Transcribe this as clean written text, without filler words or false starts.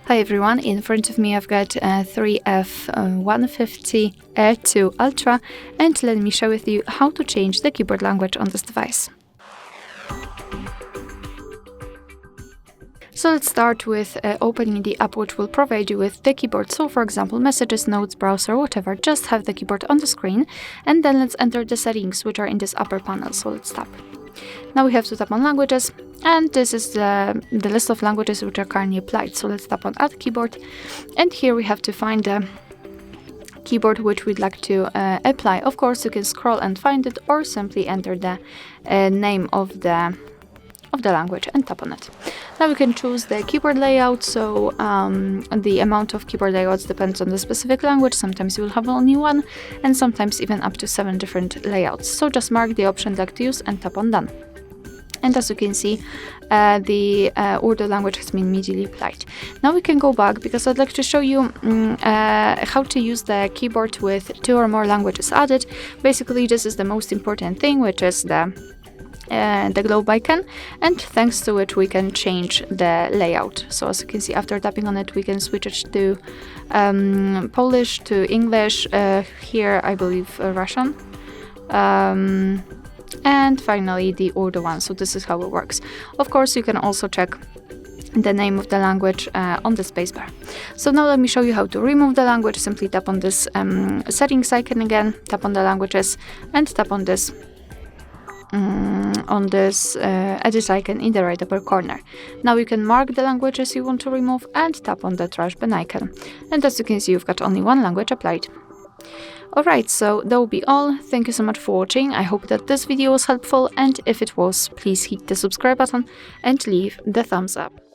Hi everyone, in front of me I've got iiiF150 Air 2 Ultra, and let me share with you how to change the keyboard language on this device. So let's start with opening the app which will provide you with the keyboard. So for example, messages, notes, browser, whatever, just have the keyboard on the screen, and then let's enter the settings which are in this upper panel. So let's tap. Now we have to tap on languages, and this is the list of languages which are currently applied. So let's tap on add keyboard, and here we have to find the keyboard which we'd like to apply. Of course, you can scroll and find it, or simply enter the name of the language and tap on it. Now we can choose the keyboard layout. So the amount of keyboard layouts depends on the specific language. Sometimes you will have only one, and sometimes even up to 7 different layouts. So just mark the option you'd like to use and tap on done. And as you can see, the Urdu language has been immediately applied. Now we can go back, because I'd like to show you how to use the keyboard with 2 or more languages added. Basically, this is the most important thing, which is the globe icon, and thanks to it we can change the layout. So as you can see, after tapping on it, we can switch it to Polish, to English, here I believe Russian, and finally the Urdu one. So this is how it works. Of course, you can also check the name of the language on the spacebar. So now let me show you how to remove the language. Simply tap on this settings icon again, tap on the languages, and tap on this edit icon in the right upper corner. Now you can mark the languages you want to remove and tap on the trash bin icon. And as you can see, you've got only one language applied. Alright, so that will be all. Thank you so much for watching. I hope that this video was helpful, and if it was, please hit the subscribe button and leave the thumbs up.